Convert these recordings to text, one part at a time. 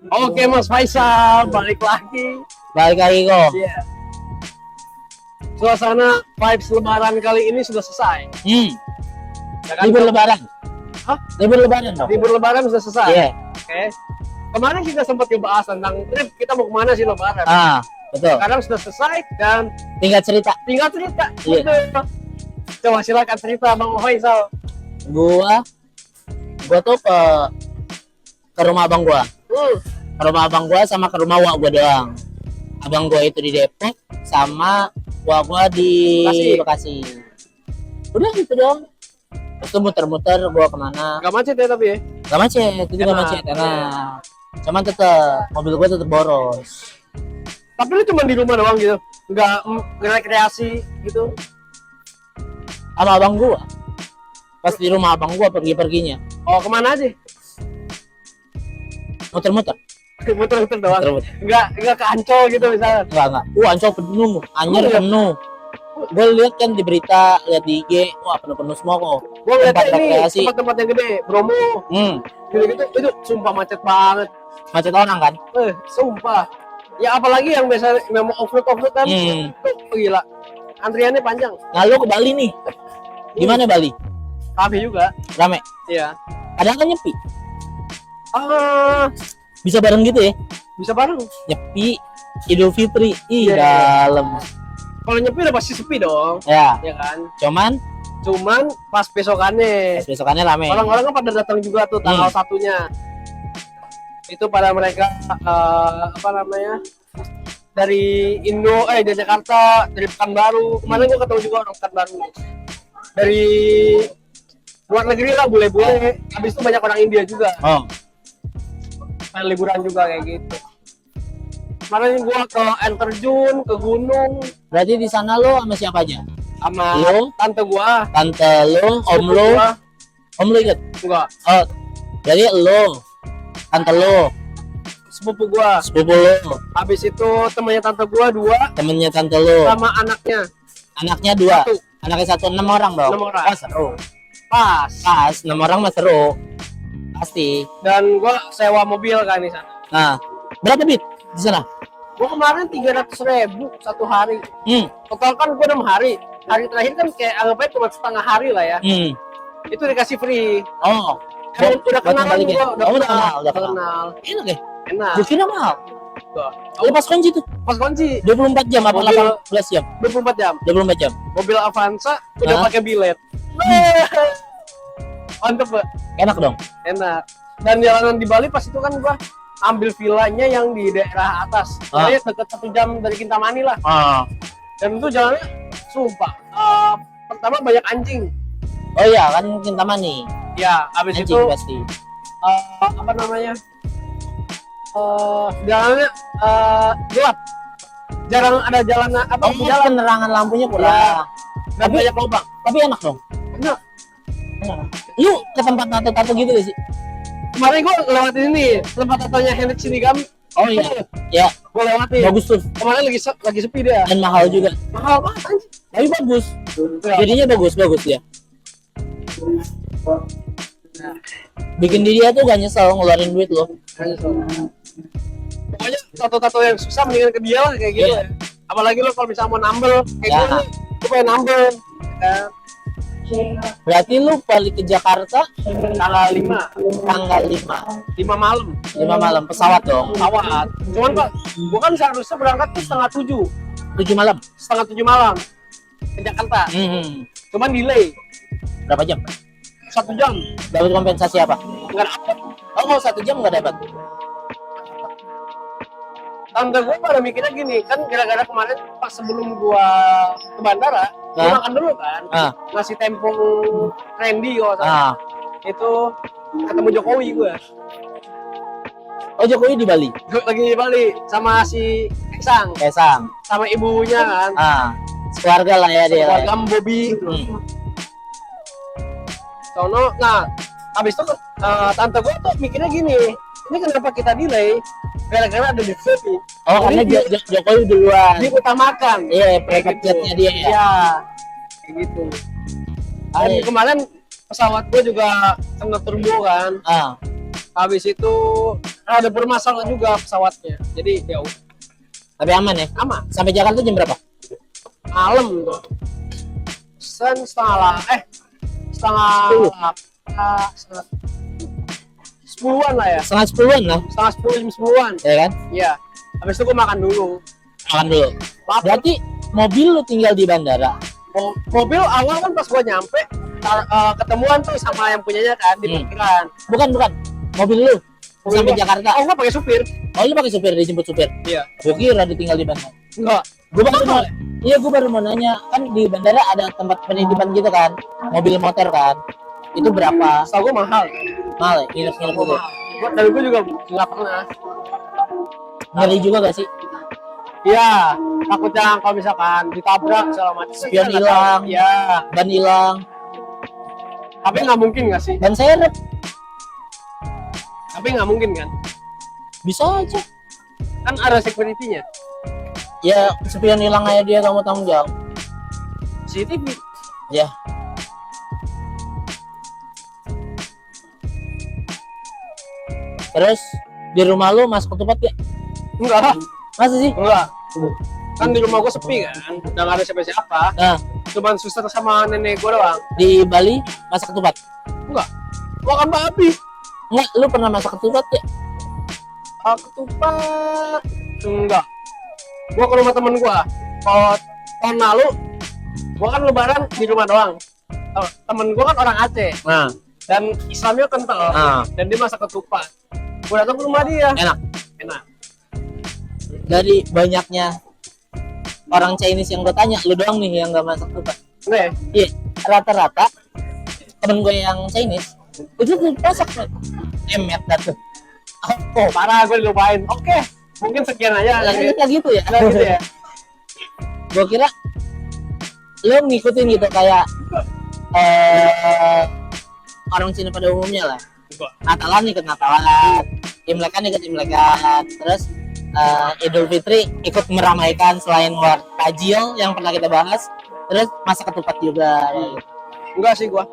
Oke Mas Faisal, balik lagi. Balik lagi kok. Iya. Suasana vibes Lebaran kali ini sudah selesai. Ya kan? Libur Lebaran. Hah? Libur Lebaran dong. Libur Lebaran sudah selesai. Iya. Oke. Kemarin kita sempat ngebahas tentang trip kita mau kemana sih Lebaran. Betul. Sekarang sudah selesai dan Tinggal cerita. tinggal cerita. Iya. Betul. Coba silakan cerita Bang Faisal. Gua tuh ke rumah abang gua. Ke rumah abang gua sama ke rumah wak gua doang. Abang gua itu di Depok sama wak gua di Bekasi. Udah gitu doang. Terus tuh muter-muter gua kemana. Gak macet ya tapi ya? Gak macet, itu gak Enak. macet. Enak. Cuman tetep mobil gua tetep boros. Tapi lu cuma di rumah doang gitu? Nggak rekreasi gitu? Sama abang gua. Pas di rumah abang gua pergi-perginya. Oh kemana aja? Muter-muter. Muter-muter doang? Muter-muter. Nggak ke Ancol gitu misalnya? Enggak. Ancol penuh. Anyer Oh, iya. penuh. Gue lihat kan di berita, lihat di IG, wah penuh-penuh semua kok. Gua ngeliatnya Tempat ini rekreasi. tempat-tempat yang gede, Bromo, gitu-gitu, itu sumpah macet banget. Macet orang kan? Sumpah. Ya apalagi yang biasa memang off-road kan, itu gila. Antriannya panjang. Nah lu ke Bali nih, gimana Bali? Kami juga, Rame? iya. Kadang kan nyepi, Ah, bisa bareng gitu ya? bisa bareng. Nyepi, Idul Fitri, Iya. dalam. Kalau nyepi udah pasti sepi dong, Ya, ya kan. cuman Cuman pas besokannya, besokannya rame. orang-orang kan pada datang juga tuh tanggal satunya. Itu pada mereka apa namanya, dari dari Jakarta, dari Pekanbaru. Kemarin gua ketemu juga orang Pekanbaru. Dari luar negeri lah, bule-bule. Habis itu banyak orang India juga. Oh, Pengen liburan juga kayak gitu. Kemarin gua ke air terjun, ke gunung, berarti di sana lo sama siapa aja? sama Lo, tante gua, tante lo, om sepupu lo, gua. om lo ikut? Enggak, Oh, jadi lo, tante lo, sepupu gua. sepupu lo, Habis itu temannya tante gua 2 temennya tante lo, sama anaknya anaknya 2, 1. anaknya 1, 6 orang dong. 6 orang. Wah, seru. Pas. 6 orang mah seru. Pasti. Dan gua sewa mobil kan di sana. Nah, berapa bit di sana? Gua kemarin 300.000 satu hari. Total kan gua 6 hari. Hari terakhir kan kayak anggapnya cuma setengah hari lah ya. Itu dikasih free. Oh, Kan udah buat kenalan balikin. gua, Oh, udah kenal. kenal. Enak deh. Enak. Gue kira mahal. Gua. Lu pas kunci tuh Pas kunci 24 jam apa Mobil. 18 jam? 24 jam. 24 jam. Mobil Avanza udah Hah? pakai bilet. Mantep, Pak. Enak dong. Enak. Dan jalanan di Bali pas itu kan gua ambil villanya yang di daerah atas. Pokoknya deket 1 jam dari Kintamani lah. Dan itu jalannya sumpah. Pertama banyak anjing. Oh iya kan Kintamani. Ya, habis Anjing itu pasti. apa namanya? Jalannya gelap. Jarang ada jalan apa Oh, jalan penerangan lampunya kurang. dan banyak lubang. Tapi enak dong. Enak. Enak. Lu ke tempat tato-tato gitu gak sih? Kemarin gua lewatin ini tempat tatonya Henrik Shinigami. Oh iya. Ya, Gua lewatin. bagus tuh. Kemarin lagi sepi dia. Dan mahal juga. Mahal banget anjing. Tapi bagus. Ya. Jadinya bagus ya. Bikin diri dia tuh gak nyesel ngeluarin duit loh. Pokoknya tato-tato yang susah mendingan ke dia lah kayak gitu Iya. ya. Apalagi lo kalau misalnya mau nambel kayak Ya. gue nih, gue pengen nambel. Berarti lu balik ke Jakarta Tanggal 5 tanggal 5 malam 5 malam pesawat dong. pesawat. Cuman Pak, gue kan seharusnya berangkat tuh setengah 7 malam. malam ke Jakarta. Cuman delay Berapa jam? 1 jam. Dapat kompensasi apa? Nggak dapet. Oh, mau 1 jam nggak dapat. Tante gue pada mikirnya gini, kan gara-gara kemarin pas sebelum gue ke bandara, gue makan dulu kan, ngasih tempo Randy kalau salah. Itu ketemu Jokowi gue. Oh, Jokowi di Bali. Gue lagi di Bali sama si Eksang, Kaisang. sama ibunya kan, Sekeluarga lah ya dia. keluarga Bobby. Sono, nah habis itu tante gue tuh mikirnya gini, ini kenapa kita delay? Gara-gara ada Jokowi. Oh, karena Jokowi duluan. Diutamakan. Iya, private jetnya dia ya. Iya, kayak gitu. Dan kemarin pesawat gue juga kena turbo kan. Habis itu ada bermasalah juga pesawatnya. Jadi ya udah, Tapi aman ya. aman. Sampai Jakarta jam berapa? Malam tuh. Setengah Sepuluh. setengah sepuluhan lah ya. Setengah 10-an lah, Setengah 10 jam 10-an. ya kan? Iya. Habis itu gue makan dulu. Makan dulu. Lapar. Berarti mobil lu tinggal di bandara. Mobil awal kan pas gua nyampe ketemuan tuh sama yang punyanya kan di parkiran. Bukan. Mobil lu Mobil sampai gua. Jakarta. Oh, gua pakai supir. Oh, lu pakai supir, dijemput supir. Iya. Gua kira ditinggal di bandara. Enggak. Gua baru mau nanya, kan di bandara ada tempat penitipan gitu kan, mobil motor kan. Itu berapa? Setahu gua mahal. Mahal ya? Nginep-nginep gitu. Dan gua juga nggak pernah. Ngeri juga gak sih? Iya. Takutnya kalau misalkan ditabrak segala macam. Spion hilang. Iya. Ban hilang, Tapi nggak mungkin nggak sih? ban serep. Tapi nggak mungkin kan? Bisa aja. Kan ada security-nya. Ya, spion hilang aja dia kamu tanggung jawab. CCTV. Ya. Terus di rumah lu mas ketupat ya? Enggak. Masa sih? Enggak. Kan di rumah gua sepi kan. Udah nggak ada siapa-siapa. Nah, Cuman suster sama nenek gua doang. di Bali masak ketupat? Enggak. Makan babi. Enggak, lu pernah masak ketupat ya? Ketupat. Enggak. Gua ke rumah temen gua. Kalau tahun lalu gua kan lebaran di rumah doang. Temen gua kan orang Aceh Nah, dan Islamnya kental. Dan dia masak ketupat. Gua datang ke rumah dia. enak. Enak. Dari banyaknya orang Chinese yang gue tanya, lu doang nih yang gak masak ketupat. Enggak ya? Iya, rata-rata temen gue yang Chinese itu tuh masak tuh. Emet dah tuh. Oh, parah gue dilupain. Oke. Mungkin sekian aja. Kayak gitu ya. Nggak gitu ya. Gue kira lu ngikutin gitu kayak orang Cina pada umumnya lah. Natalan ikut Natalan, Imlekan ikut Imlekan, terus Idul Fitri ikut meramaikan selain buat tajil yang pernah kita bahas, terus masak ketupat juga. Enggak sih gua.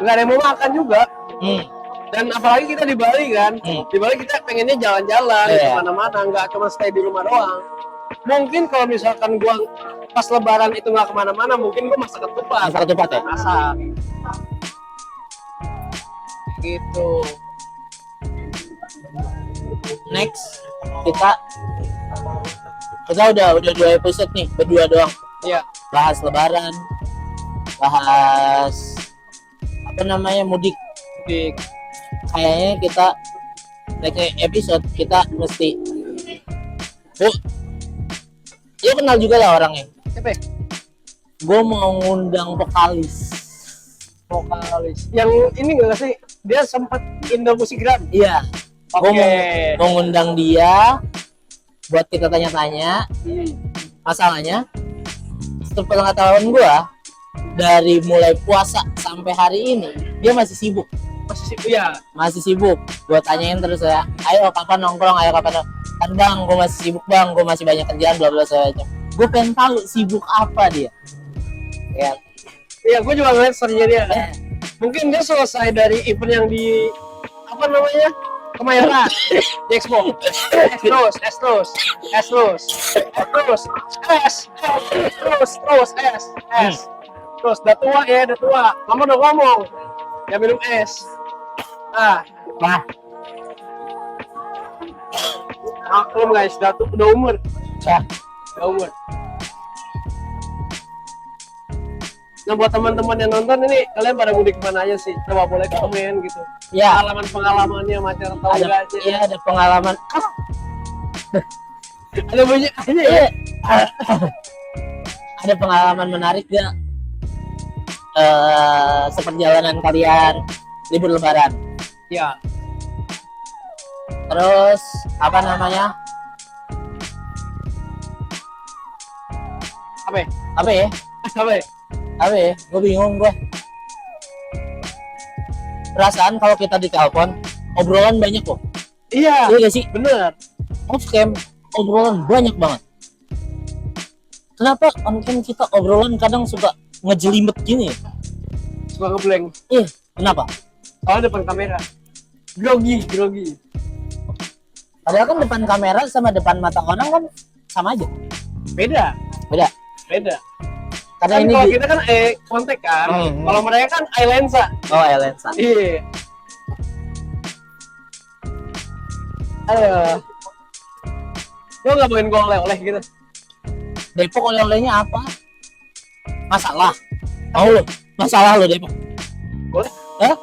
Enggak ada yang mau makan juga. Dan apalagi kita di Bali kan. Di Bali kita pengennya jalan-jalan kemana-mana, nggak cuma stay di rumah doang. Mungkin kalau misalkan gua pas lebaran itu nggak kemana-mana, mungkin gua masak ketupat. Masak ketupat ya? Masak. Gitu. Next kita udah 2 episode nih berdua doang. Iya. Bahas lebaran, bahas apa namanya mudik. Kayaknya kita next episode kita mesti dia kenal juga lah orangnya. Siapa? Gue mau ngundang vokalis. Yang ini nggak sih? Dia sempat Indo Musikgram. Iya. Gue mau ngundang dia buat kita tanya-tanya. Masalahnya sepengetahuan gue dari mulai puasa sampai hari ini dia masih sibuk. Masih sibuk. Gue tanyain terus ya, ayo kapan nongkrong, ayo kapan nongkrong. Kan bang, gue masih sibuk bang, gue masih banyak kerjaan, bla bla segala. Gue pengen tahu sibuk apa dia. Ya. Iya, gue juga ngeliat story-nya dia. Mungkin dia selesai dari event yang di apa namanya? Kemayoran, di Expo. Terus, udah tua ya, udah tua. Kamu udah ngomong, ya minum es. Nah, Maklum guys, udah umur. ya. Udah umur. Nah buat teman-teman yang nonton ini, kalian pada mudik kemana aja sih? Coba boleh komen gitu. Ya, Pengalamannya macam tahu nggak aja. iya ada pengalaman. Ada banyak aja ya. Iya. Ada pengalaman menarik gak seperjalanan kalian libur lebaran? Iya. Terus apa namanya? Apa? Apa ya? Apa ya? Gue bingung gue. Perasaan kalau kita ditelepon obrolan banyak kok. Iya. Iya gak sih? Bener. Off cam obrolan banyak banget. Kenapa on cam kita obrolan kadang suka ngejelimet gini? Suka ngeblank. Iya, kenapa? Soalnya depan kamera. grogi. Padahal kan depan kamera sama depan mata orang kan sama aja. Beda. Beda. Karena Kan ini kalau kita kan kontak kan, kalau mereka kan eye lensa. oh lensa. Iya. Ayo. Lo nggak bawain gue oleh-oleh gitu? Depok oleh-olehnya apa? Masalah. Mau lo? Masalah lo Depok. Boleh. Hah?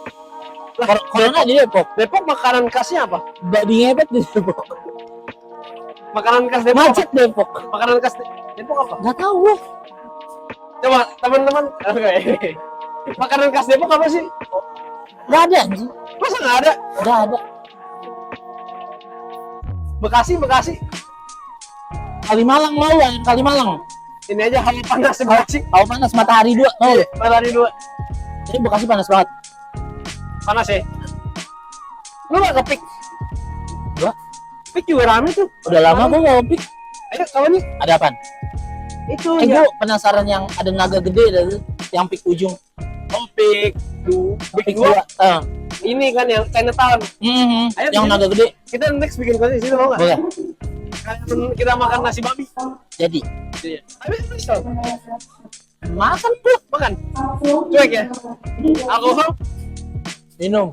Corona di Depok. Depok makanan khasnya apa? Babi ngepet di Depok. Makanan khas Depok Macet Depok. apa? Makanan khas Depok apa? Gak tahu gue. Coba teman-teman. Oke. Makanan khas Depok apa sih? Gak ada anjing. Masa nggak ada? Gak ada. Bekasi. Kalimalang mau ya, Kalimalang. Ini aja hawa panas Bekasi. Hawa panas matahari 2 mau lo. Matahari 2. Ini Bekasi panas banget. Panas ya? Lu nggak kepik? Enggak. Pik juga rame tuh. Udah lama gue mau pik. Ayo kawan nih. Ada apaan? Itu Gue penasaran yang ada naga gede dari yang pik ujung. Oh, pik. Tuh. Pik Pik 2. 2. Ini kan yang Chinatown. Ayo, Yang bikin. naga gede. Kita next bikin konten di situ mau nggak? Boleh. Kita makan nasi babi. Jadi Iya. Tapi bisa. makan tuh. Makan. Cuek ya. Alkohol. Minum.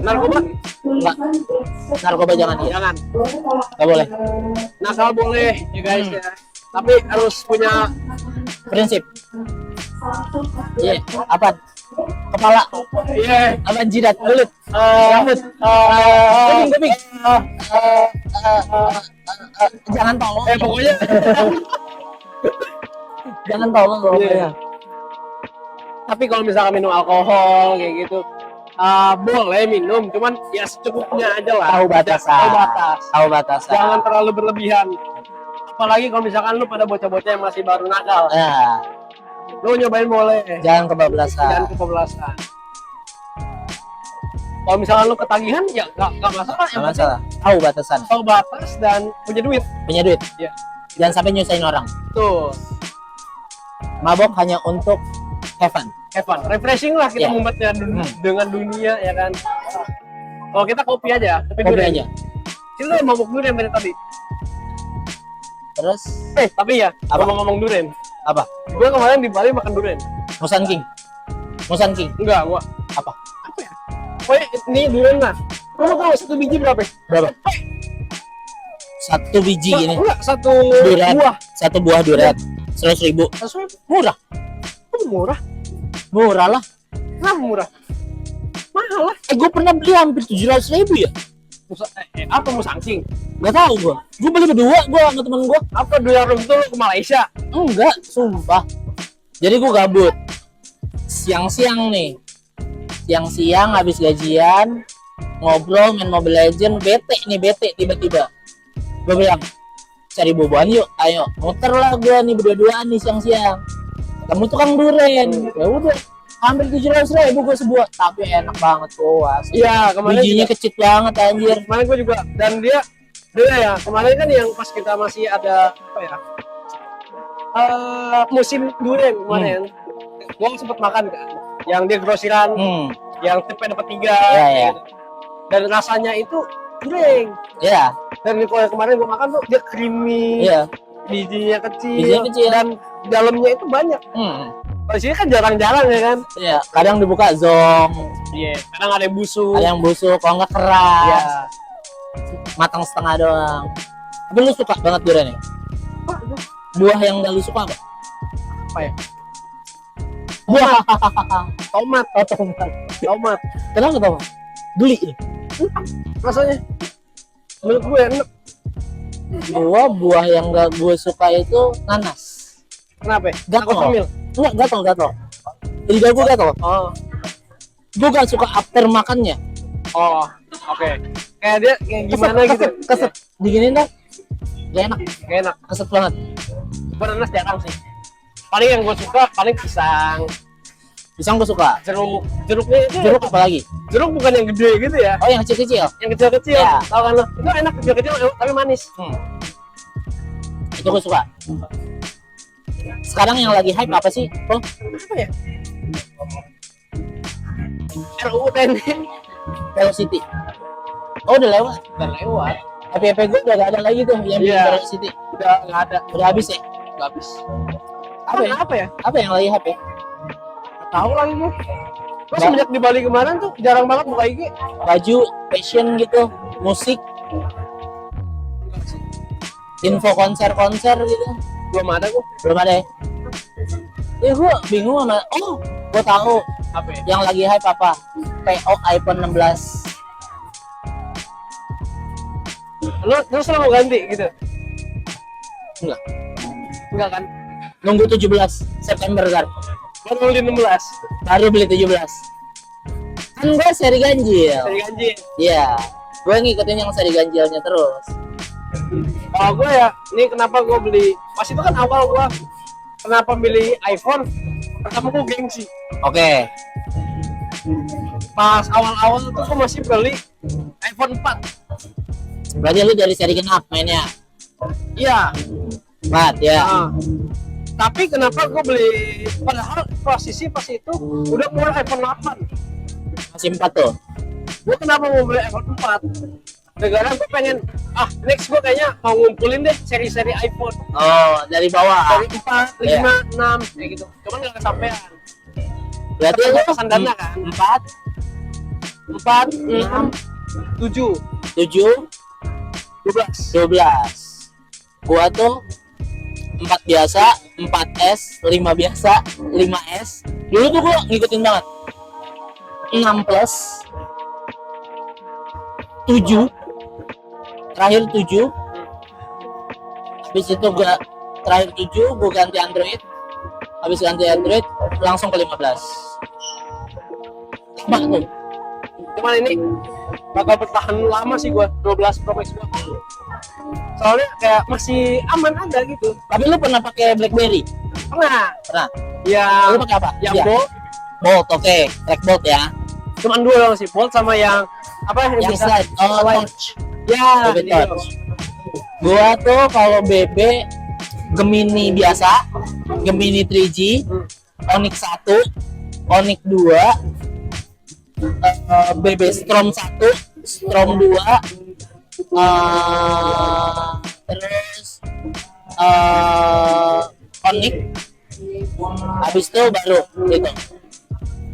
Narkoba. Enggak. Narkoba jangan ya. Jangan. Enggak boleh. Nakal boleh ya guys ya. Tapi harus punya Prinsip. Iya. Apa? Kepala. iya. Apa jidat? Kulit. Rambut. Kuping. Jangan tolong. Pokoknya Jangan tolong pokoknya. Iya. Tapi kalau misalkan minum alkohol kayak gitu, boleh minum, cuman ya secukupnya aja lah. Tahu batasan. Tahu batas. Tahu batasan. Jangan terlalu berlebihan. Apalagi kalau misalkan lu pada bocah-bocah yang masih baru nakal, Nah, lu nyobain boleh. jangan kebablasan. Jangan kebablasan. Kalau misalkan lu ketagihan, ya nggak masalah. Nggak masalah. Tahu batasan. Tahu batas dan punya duit. Punya duit. Iya. Jangan sampai nyusahin orang. Tuh, Mabok hanya untuk have fun. Evan, refreshing lah kita Iya. membuatnya dengan dunia ya kan. Kalau kita kopi aja, Kopi durian. aja. Kita udah mabuk durian dari tadi. Terus Tapi ya, Apa? ngomong durian, apa? gue kemarin di Bali makan durian. Musan King. Musan King. Enggak, gua Apa? apa ya? Pokoknya ini durian lah. Lu tahu satu biji berapa? Berapa? Satu biji ini. Enggak, satu Durian. buah. Satu buah durian. 100.000. Murah. Itu murah. Murah lah. Nah, murah. Mahal lah. Gue pernah beli hampir 700.000 ya. Apa musangking? Gak tahu gue. Gue beli berdua. Gue sama temen gue. Apa durian itu lu ke Malaysia? Enggak, sumpah. Jadi gue gabut. Siang-siang nih. Siang-siang habis gajian, ngobrol main Mobile Legend, bete tiba-tiba. Gue bilang, cari boboan yuk, ayo. Muter lah gue nih berdua-duaan nih siang-siang. Kamu tukang durian. Ya udah, hampir 700.000 gue sebuah. Tapi enak banget puas. Iya, kemarin Bijinya juga. kecil banget anjir. Kemarin gue juga, dan dia ya kemarin kan yang pas kita masih ada apa ya, musim durian kemarin, gue sempet makan kan, yang dia grosiran, yang tipe dapat 3, Iya, iya. gitu. Dan rasanya itu durian. Iya, Dan kalau yang kemarin gue makan tuh dia creamy, iya. bijinya kecil, Bijinya kecil. dan dalamnya itu banyak. Kalau di sini kan jarang-jarang ya kan. Iya, kadang dibuka zong, Iya. Kadang ada yang busuk. ada yang busuk, kalau nggak keras. Iya. Matang setengah doang. Tapi lu suka banget durian ya? Buah yang gak lu suka apa? Apa ya? Buah. Tomat. Oh, tomat. Tomat. Kenapa tomat? Duli. Rasanya menurut gue enak. Buah yang gak gue suka itu nanas. Kenapa? Ya? Gatal. Takut hamil. Enggak, gatal. Lidah gue gatal. Oh. Gue gak suka after makannya. Oh. Oke. Kayak dia kayak gimana gitu. Keset. Diginin dah. Gak enak. Gak enak. Keset banget. Bananas jarang sih. Paling yang gue suka paling pisang, Pisang gue suka. jeruk. Jeruknya itu Jeruk apa lagi? jeruk bukan yang gede gitu ya. Oh, yang kecil-kecil. Yang kecil-kecil. Ya. Tahu kan lo? Itu enak kecil-kecil tapi manis. Itu gue suka. Sekarang yang lagi hype apa sih? Oh, Apa ya? RUU TNI. Velocity. Oh udah lewat. Udah lewat. HP gue udah gak ada lagi tuh yang Iya. Velocity. Udah nggak ada. Udah habis ya. Udah habis. Apa ya? Apa ya? Apa yang lagi HP? Nggak tahu lagi gue. Gue semenjak di Bali kemarin tuh jarang banget buka IG. Baju, fashion gitu, musik, info konser-konser gitu. Belum ada gue. Belum ada ya? Ya gue bingung sama. Oh, gue tahu Apa ya? yang lagi hype apa? PO iPhone 16. Lu terus lo mau ganti gitu? Enggak. Enggak kan? Nunggu 17 September kan. Baru beli 16. Baru beli 17. Kan gue seri ganjil. Dari ganji. Iya. Gue ngikutin yang seri ganjilnya terus. Kalau gue ya, ini kenapa gue beli? Pas itu kan awal gue kenapa milih iPhone? Pertama gue gengsi. Oke. Pas awal-awal tuh gue masih beli iPhone 4. Berarti lu dari seri genap mainnya. Iya. Mat ya. Nah, tapi kenapa gue beli? Padahal posisi pas itu udah keluar iPhone 8. Masih 4 tuh. Gue kenapa mau beli iPhone 4? Negara gue pengen, next gue kayaknya mau ngumpulin deh seri-seri iPhone Oh, dari bawah. dari 4, 5, 6 kayak gitu. Cuman nggak kesampaian. Berarti lu Keterbatasan dana kan? 4, 4, 6, 7, 7, 12. 12. Gua tuh 4 biasa, 4S, 5 biasa, 5S. Dulu tuh gua ngikutin banget. 6 plus 7. Terakhir 7. Habis itu gua terakhir 7 gua ganti Android. Habis ganti Android langsung ke 15. Lama tuh. Cuman ini bakal bertahan lama sih gua 12 Pro Max gua. Soalnya kayak masih aman ada gitu. Tapi lu pernah pakai BlackBerry? Pernah. Pernah. Yang Lu pakai apa? yang Iya. Bolt, Bolt, oke. Trackbolt ya. cuman dua doang sih, Bolt sama yang apa Yang bisa slide. Oh, slide. touch. Ya, BB gitu. touch. Gua tuh kalau BB Gemini biasa, Gemini 3G, Hmm. Onyx 1, Onyx 2, BB Strom 1, Strom 2, terus Onyx, habis itu baru gitu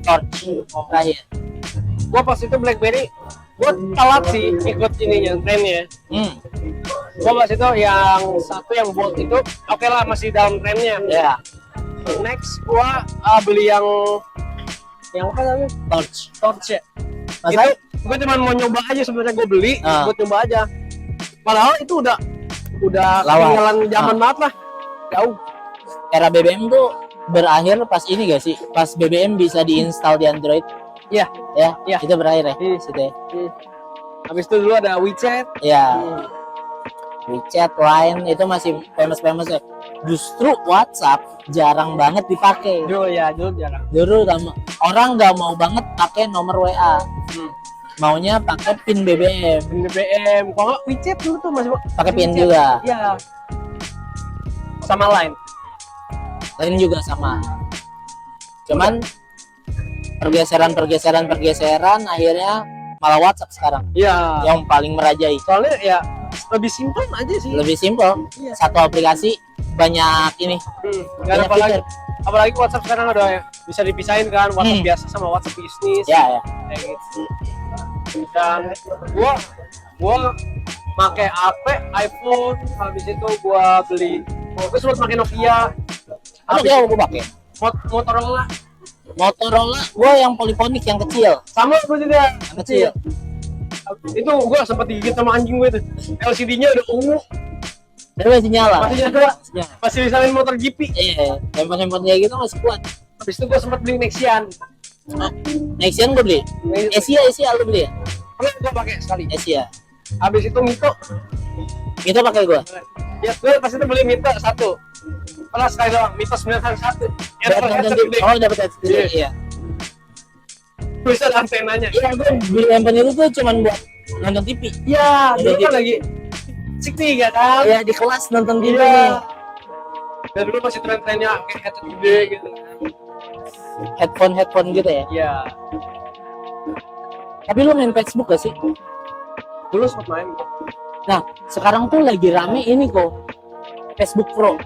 Torch terakhir. Gua pas itu BlackBerry, gua telat sih ikut ininya trennya. Gua pas itu yang satu yang Bolt itu oke lah masih dalam trennya. Ya, Next gua beli yang apa namanya? Torch. Torch ya. Masa? Itu gua cuma mau nyoba aja sebenarnya, gua beli Ah. buat nyoba aja. Padahal itu udah Lawas. ketinggalan zaman banget lah. Jauh. Era BBM tuh berakhir pas ini gak sih? Pas BBM bisa diinstal di Android. Iya. Ya, Iya. itu berakhir ya. Iya. Situ ya. Habis itu dulu ada WeChat. Ya, WeChat, Line itu masih famous ya. Justru WhatsApp jarang banget dipakai. Dulu ya, dulu jarang. Dulu orang nggak mau banget pakai nomor WA. Maunya pakai PIN BBM. BBM, kalau nggak WeChat dulu tuh masih Pakai PIN WeChat. juga. Iya. Sama Line. Line juga sama. Cuman pergeseran akhirnya malah WhatsApp sekarang Iya. yang paling merajai. Soalnya ya lebih simpel aja sih. Lebih simpel. Iya. Satu aplikasi banyak ini. Nggak ada Banyak apalagi WhatsApp sekarang ada bisa dipisahin kan, WhatsApp Hmm. biasa sama WhatsApp bisnis. Ya. Kayak gitu. Dan gua pakai HP iPhone, habis itu gua beli gue sempat pakai Nokia, Apa dia mau pakai? Motorola Motorola gua yang polifonik yang kecil. sama gue juga Yang kecil. itu gue sempat digigit sama anjing gue tuh. LCD-nya udah ungu, Tapi masih nyala. masih nyala, Ya. masih disalin motor GP. Iya, handphone kayak gitu masih kuat. Habis itu gue sempat beli Nexian. Nexian gue beli. Asia lu beli ya? Pernah gue pakai sekali. Asia. Habis itu Mito, Itu pakai gua. ya gue pas itu beli Mito 1. Pernah sekali doang, Mito 911. Ya Buat dapat nonton headset TV. gede. Oh, dapat headset gede. Iya. Bisa ada antenanya. Iya, gua beli handphone itu tuh cuman buat nonton TV. Iya, dulu kan lagi Cik 3 kan. Iya, di kelas nonton TV nih. Iya. Dan dulu masih tren-trennya kayak headset gede gitu kan. Headphone gitu ya. Iya. Tapi lu main Facebook gak sih? Dulu sempat main. Nah, sekarang tuh lagi rame ini kok, Facebook Pro.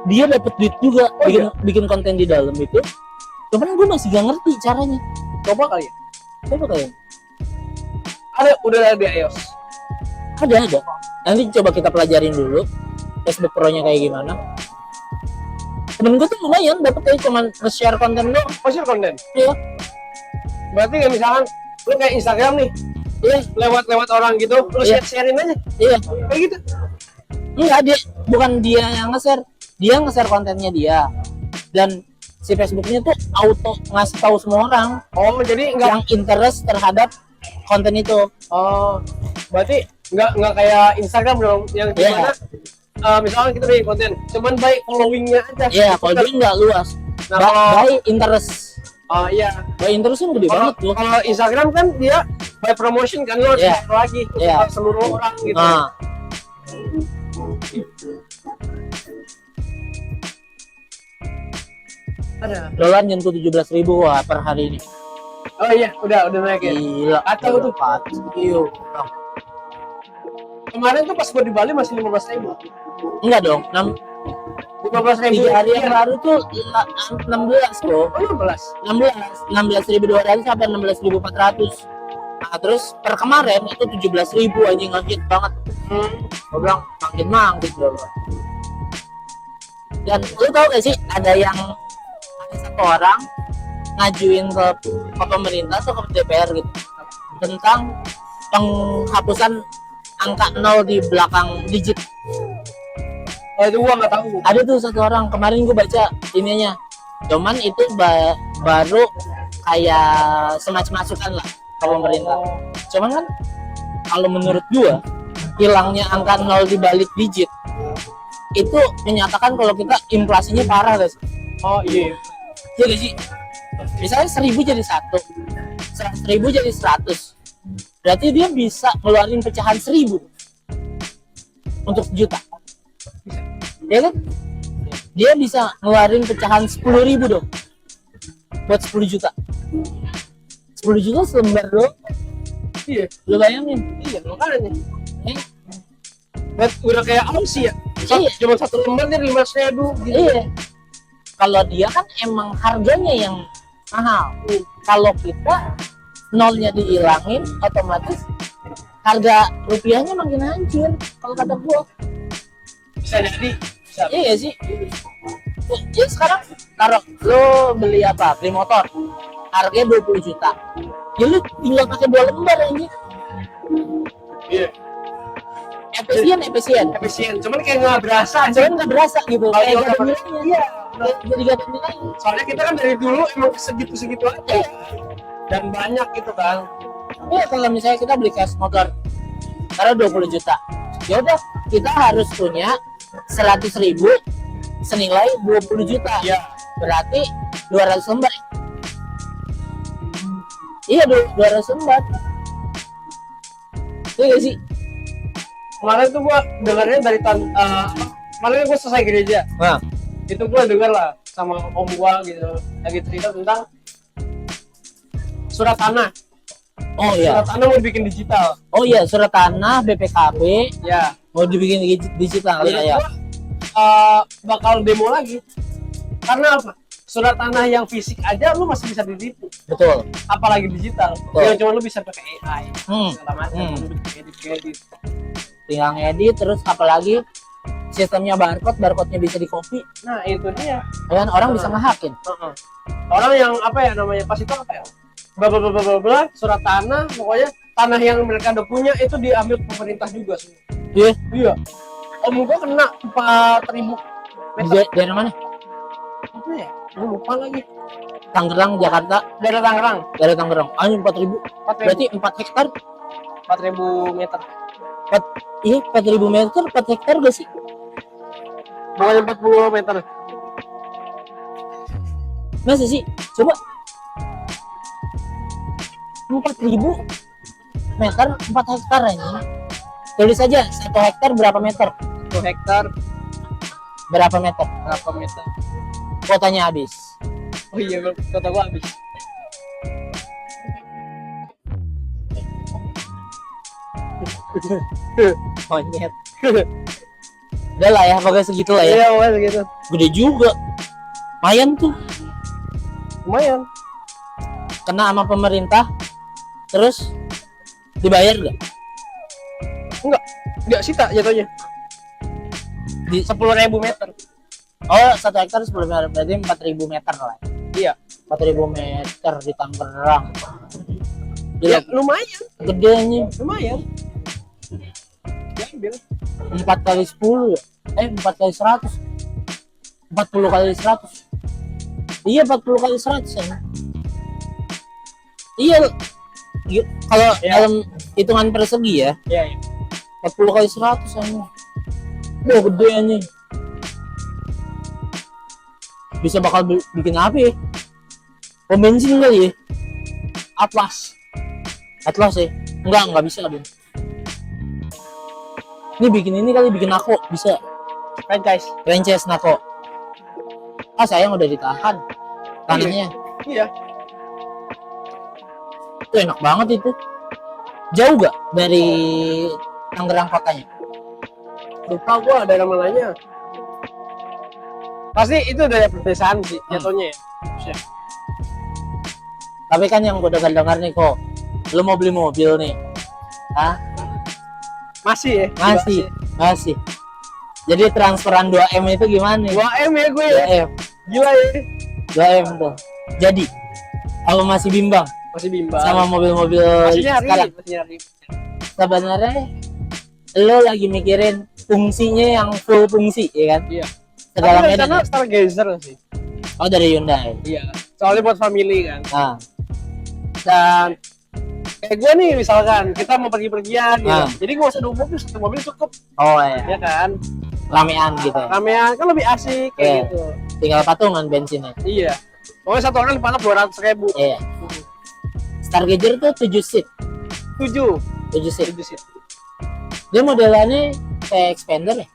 Dia dapat duit juga Oh, bikin konten di dalam itu. Cuman gue masih gak ngerti caranya. Coba kali ya. Coba kayak Udah ada di iOS. ada. Nanti coba kita pelajarin dulu Facebook Pro-nya kayak gimana. Temen gue tuh lumayan dapat kayak cuman nge-share konten doang. Share konten. Iya. Berarti kayak misalkan lu kayak Instagram nih, Iya, lewat orang gitu, lu Iya. sharein aja. iya. Kayak gitu. Enggak, bukan dia yang nge-share. Dia nge-share kontennya dia. Dan si Facebooknya tuh auto ngasih tahu semua orang Oh, jadi enggak yang interest terhadap konten itu. berarti enggak kayak Instagram dong yang Iya. gimana misalkan kita bikin konten cuman by followingnya aja. Iya, kalau dia nggak luas. Nah, kalau By interest. iya. By interest kan gede banget tuh. Kalau Instagram kan dia by promotion kan lo harus Iya. share lagi Iya. ke seluruh orang gitu. Nah, Ada. dolar nyentuh 17.000 wah per hari ini. Oh iya, udah naik ya. Gila. Kacau tuh. Iya. Kemarin tuh pas gua di Bali masih 15.000. Enggak dong. 15.000 3 hari yang baru tuh 16 bro. Oh, 16. 16.200 sampai 16.400. Nah, terus per kemarin itu 17.000 anjing ngehit banget. Gue bilang makin bro. Dan lu tau gak sih ada satu orang ngajuin ke pemerintah atau ke DPR gitu tentang penghapusan angka 0 di belakang digit. Oh, itu gua nggak tahu. Ada tuh satu orang kemarin gue baca ininya, cuman itu baru kayak semacam masukan lah ke pemerintah. Cuman kan kalau menurut gua hilangnya angka 0 di balik digit itu menyatakan kalau kita inflasinya parah guys. Oh iya. Iya gak sih? Misalnya 1.000 jadi 1, 100.000 jadi 100, berarti dia bisa ngeluarin pecahan 1.000 untuk sejuta. Ya kan? Dia bisa ngeluarin pecahan 10.000 dong buat 10 juta. 10 juta selembar dong. Iya. Lu bayangin. Iya, makanya. Eh, Udah kayak Aussie ya. Iya. Cuma satu lembar dia 15.000 gitu. Iya. Kalau dia kan emang harganya yang mahal. Kalau kita nolnya dihilangin, otomatis harga rupiahnya makin hancur. Kalau kata gua, Bisa jadi. Bisa. iya sih. Ya sekarang taruh lo beli apa? Beli motor, harganya 20 juta. Ya lu tinggal pakai 2 lembar aja. Iya. Efisien. Cuman kayak nggak berasa. Cuman nggak berasa gitu. Kalau Kayak nggak gak ada pakai- nilainya. Iya. Jadi gak ada nilainya. Soalnya kita kan dari dulu emang segitu aja. Dan banyak gitu kan. Iya, kalau misalnya kita beli cash motor karena 20 juta, ya udah kita harus punya 100.000 senilai 20 juta. Iya. Berarti 200 lembar. Iya, 200 lembar. Iya gak sih? Kemarin tuh gua dengarnya dari kemarin gua selesai gereja. Nah, Itu gua dengar lah sama om gua gitu lagi cerita tentang surat tanah. oh iya. Surat tanah mau dibikin digital. Oh iya, surat tanah BPKB Ya. mau dibikin digital Jadi ya. gua, bakal demo lagi. Karena apa? Surat tanah yang fisik aja lu masih bisa ditipu, Betul. apalagi digital. Betul. Yang cuma lu bisa pakai AI segala macam, Hmm. lu bisa edit. Tinggal ngedit, terus apalagi sistemnya barcode-nya bisa di copy. Nah, itu dia. Dan orang bisa ngehakin. Orang yang apa ya namanya pas itu apa ya? Bla bla bla bla bla bla, surat tanah, pokoknya tanah yang mereka udah punya itu diambil pemerintah juga sih. Iya. Iya. Om gua kena 4.000 meter. Dari mana? Apa ya? Gua lupa lagi. Tangerang, Jakarta. Dari Tangerang. Dari Tangerang. 4.000. 4.000 Berarti 4 hektar. 4.000 meter. Iya, 4.000 meter, 4 hektar gak sih? Pokoknya 40 meter. Masa sih? Coba 4.000 meter, 4 hektar aja. Tulis aja 1 hektar berapa meter? 1 hektar Berapa meter? berapa meter? Kuotanya habis. Oh iya, kata gua habis. Monyet. Udah lah ya, pokoknya segitu lah ya. Iya, pokoknya segitu. Gede juga. Lumayan tuh. Lumayan. Kena sama pemerintah. Terus dibayar gak? Enggak sita jatuhnya. Di 10.000 meter. Oh, 1 hektar 10 meter, berarti 4.000 meter lah. Iya. 4.000 meter di Tangerang. Ya, Gila, lumayan. gedenya. Lumayan. Diambil. 4 kali 10 ya? 4 kali 100. 40 kali 100. Iya, 40 kali 100 ya. Iya. Kalau Ya. dalam hitungan persegi ya, Iya, iya. 40 kali 100 aja. Wah, gede nih. Bisa bakal bikin apa ya? Pom bensin kali ya? Atlas. Atlas ya? Enggak bisa Bim. Ini bikin ini kali, bikin nako bisa. Franchise nako. Ah, sayang udah ditahan tanahnya. Iya. Itu enak banget itu. Jauh gak dari Tangerang kotanya? Lupa gua daerah mananya. Pasti itu dari pedesaan sih jatuhnya ya. Tapi kan yang gue dengar nih kok, lu mau beli mobil nih. Hah? Masih ya? Masih. Jadi transferan 2M itu gimana nih? 2M ya gue. 2M. Gila ya. 2M tuh. Jadi, kalau masih bimbang Masih bimbang. sama mobil-mobil masih nyari, sekarang, masih nyari. sebenarnya lo lagi mikirin fungsinya yang full fungsi, ya kan? Iya. Segala Tapi medan. sana Stargazer sih. Oh, dari Hyundai. Iya. Soalnya buat family kan. Nah, Dan kayak gue nih misalkan kita mau pergi-pergian gitu. Ah. Jadi gue usah 2 mobil, 1 mobil cukup oh ya, ya kan. ramean gitu ya. Ramean kan lebih asik kayak Iya. gitu. Tinggal patungan bensinnya. Iya. Pokoknya satu orang dipatok 200.000. Iya. Stargazer tuh 7 seat. 7 seat. sih. Dia modelannya kayak expander ya?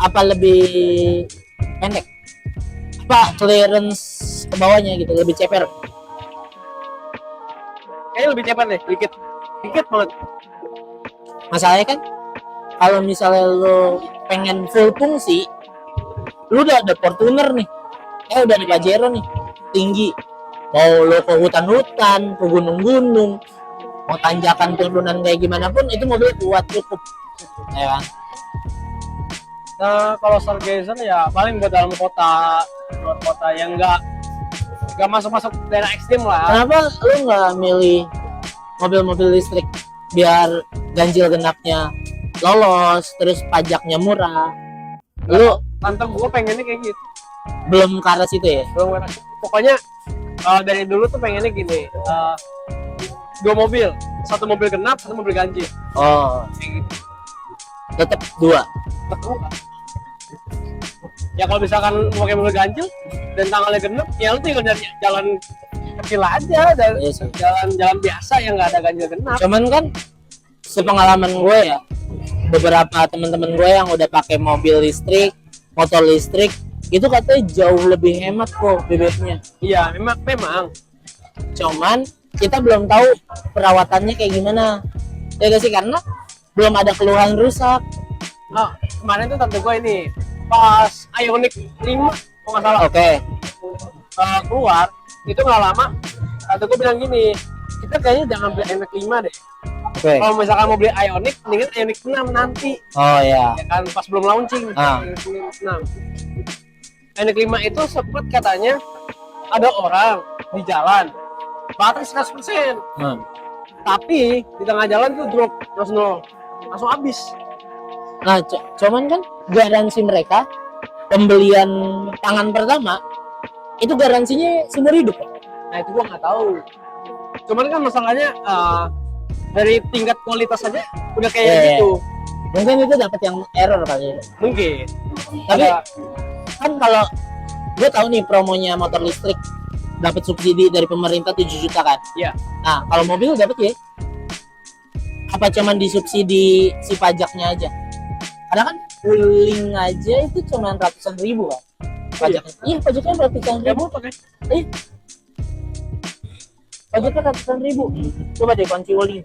Apa lebih pendek? Apa clearance ke bawahnya gitu, lebih ceper? Kayaknya lebih cepat deh, dikit banget. Masalahnya kan kalau misalnya lo pengen full fungsi, lu udah ada Fortuner nih, udah ada Pajero nih, tinggi. Mau lo ke hutan-hutan, ke gunung-gunung, mau tanjakan turunan kayak gimana pun itu mobil kuat cukup, ya kan? Nah, kalau Stargazer ya paling buat dalam kota, luar kota yang nggak masuk daerah ekstrim lah. Kenapa lu nggak milih mobil-mobil listrik biar ganjil genapnya lolos, terus pajaknya murah? Lu Tante gue pengennya kayak gitu. belum ke arah situ ya? Belum ngerasa. Pokoknya dari dulu tuh pengennya gini, 2 mobil, 1 mobil genap, 1 mobil ganjil. Oh, Kayak gitu. tetap 2. Ya kalau misalkan mau pakai mobil ganjil dan tanggalnya genap, ya lu tinggal dari jalan kecil aja, dan Iya sih. jalan biasa yang nggak ada ganjil genap. Cuman kan sepengalaman gue ya, beberapa teman-teman gue yang udah pakai mobil listrik, motor listrik, itu katanya jauh lebih hemat kok BBM-nya. Iya, memang. Cuman kita belum tahu perawatannya kayak gimana. Ya gak sih, karena belum ada keluhan rusak. Oh, kemarin tuh tante gue ini pas Ioniq 5 kalau nggak salah Oke. keluar itu nggak lama, tante gue bilang gini, kita kayaknya jangan beli Ioniq 5 deh. Oke. Kalau misalkan mau beli Ioniq, mendingan Ioniq 6 nanti. Oh ya. Ya kan pas belum launching. Ioniq 6. Ioniq 5 itu sempat katanya ada orang di jalan baterai 100%. Tapi di tengah jalan tuh drop terus langsung habis. Nah, cuman kan garansi mereka pembelian tangan pertama itu garansinya seumur hidup. Nah itu gua nggak tahu. Cuman kan masalahnya dari tingkat kualitas aja udah kayak Iya, gitu. Mungkin itu dapat yang error kali ya. Mungkin. Tapi Ada- kan kalau gue tahu nih promonya motor listrik dapat subsidi dari pemerintah 7 juta kan. Iya. Nah, kalau mobil dapat ya? Apa cuman disubsidi si pajaknya aja? Karena kan pooling aja itu cuma ratusan ribu kan. Pajaknya. Iya, pajaknya ratusan Ya ribu. mau pakai. Pajaknya ratusan ribu. Coba deh kunci wuling.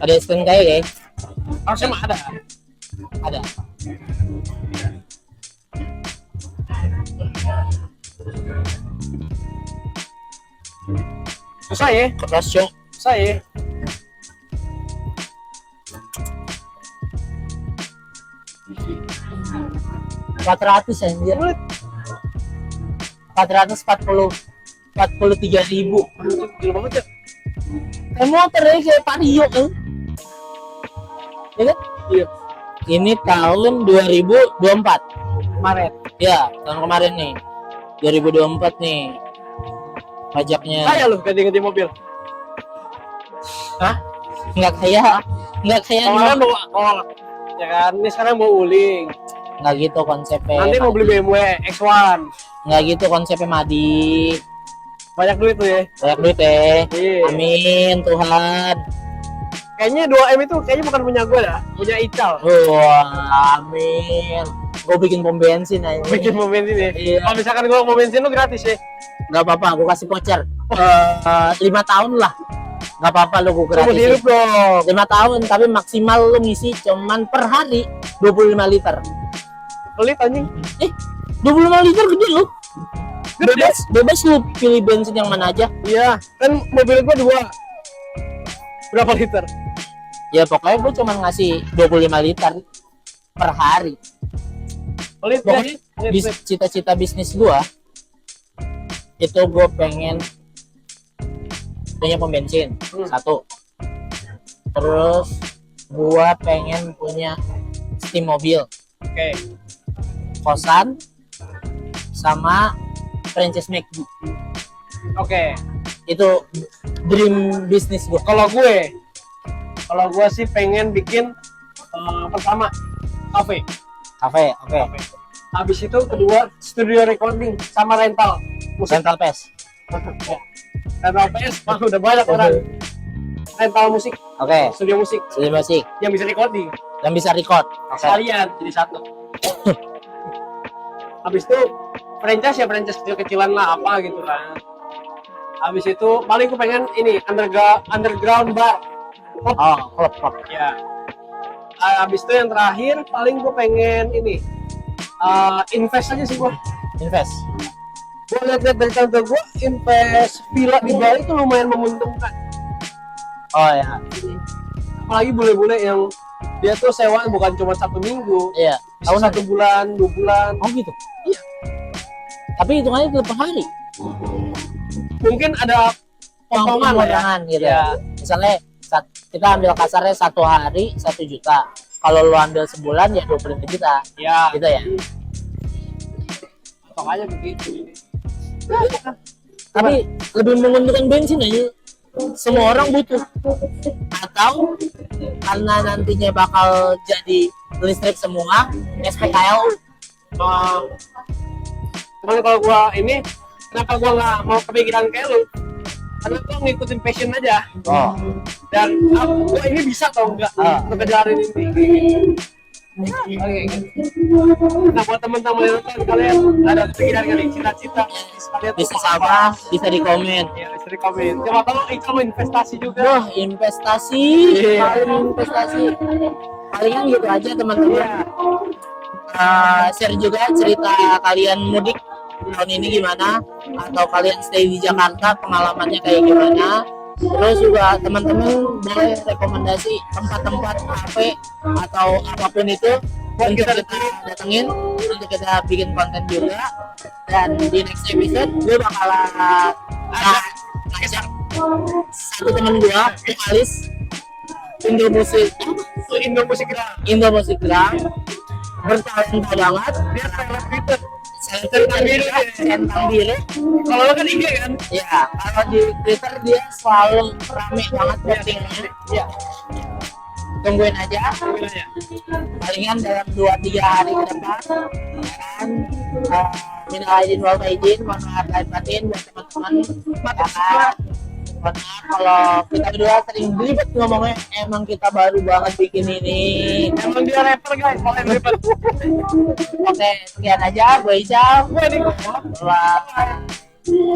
Ada STNK ya? Harusnya mah ada. Ada. Susah ya, Keras cok. susah ya. $400 anjir. 443.000. Gila banget ya. Kayak motor ya, kayak Vario kan? Ya kan? Iya. Ini tahun 2024. Maret. Ya, tahun kemarin nih. 2024 nih. Pajaknya Kaya lu ganti-ganti mobil. Hah? nggak kaya. Nggak kaya Kemarin nih. mau ya kan, ini sekarang mau uling. Nggak gitu konsepnya. Nanti mau beli BMW X1. Nggak gitu konsepnya Madi. Banyak duit tuh ya. Banyak duit ya. Iya. Amin Tuhan. Kayaknya 2M itu kayaknya bukan punya gue dah, punya Ical. Wah, amin. Gue bikin pom bensin aja. Bikin mau bensin ya. Iya. Kalau misalkan gue mau bensin lu gratis ya. Nggak apa-apa, gue kasih voucher. 5 tahun lah. Nggak apa-apa lu gue Seumur gratis. hidup dong. 5 tahun, tapi maksimal lu ngisi cuman per hari 25 liter. Pelit anjing. 25 liter gede lu. Bebas lu pilih bensin yang mana aja. Iya, kan mobil gue 2. Berapa liter? Ya pokoknya gue cuma ngasih 25 liter per hari. Pelit Pokoknya ya. cita-cita bisnis gua itu gue pengen punya pom bensin satu, terus gua pengen punya steam mobil, Oke. kosan, sama franchise McD. Oke. Itu dream bisnis gua. Kalau gue sih pengen bikin pertama kafe. Kafe, oke. Habis itu kedua studio recording sama rental musik. Rental pes. Ya. Rental PS mah udah banyak orang. Rental musik, Oke. studio musik Studio musik yang bisa recording. yang bisa record. Oke. Sekalian jadi satu. Habis itu franchise ya franchise kecil-kecilan lah apa gitu kan. Habis itu paling gue pengen ini underground bar. Oh, klub. Ya. Habis itu yang terakhir paling gue pengen ini invest aja sih gue. Invest. Gue lihat-lihat dari tante gue invest villa di Bali itu lumayan menguntungkan. Oh ya. Apalagi bule-bule yang dia tuh sewaan bukan cuma 1 minggu, Iya. bisa 1 bulan, 2 bulan. Oh gitu. Iya. Tapi hitungannya tetap per hari. Mungkin ada potongan lah ya. Potongan gitu. Iya. Misalnya kita ambil kasarnya 1 hari 1 juta. Kalau lu ambil sebulan ya 25 juta. Ya. Gitu ya. Makanya begitu. Tapi lebih menguntungkan bensin aja. Semua orang butuh. Atau karena nantinya bakal jadi listrik semua, SPKL. Cuman kalau gua ini, kenapa gua nggak mau kepikiran kayak lu? Karena gua ngikutin passion aja. Oh. Dan gua ini bisa atau enggak ngejarin ini. Oke. Nah buat teman-teman yang nonton, kalian ada kepikiran kali cita-cita kalian tuh Bisa sama, bisa di komen. ya bisa di komen. Siapa tahu Ica mau investasi juga. Wah, investasi. Iya. Paling investasi. Palingan gitu aja teman-teman. Share juga cerita kalian mudik tahun ini gimana, atau kalian stay di Jakarta pengalamannya kayak gimana. Terus juga teman-teman boleh rekomendasi tempat-tempat kafe atau apapun itu untuk kita datengin, untuk kita bikin konten juga. Dan di next episode gue bakalan ngajak satu teman gue, vokalis Indo Musik Gram, bertalenta banget. Dia seleb Twitter. Centang biru. Kalau lo kan IG kan? Ya, kalau di Twitter dia selalu rame banget postingnya. Iya. Tungguin aja. Gimana ya? Palingan dalam 2-3 hari ke depan. Dan minal aidin wal faizin, mohon maaf lahir batin buat teman-teman. Mohon maaf kalau kita berdua sering belibet ngomongnya. Emang kita baru banget bikin ini. Emang dia rapper guys, kalau yang ribet. Oke, sekian aja. Gue Ical. Gue nih. Bye.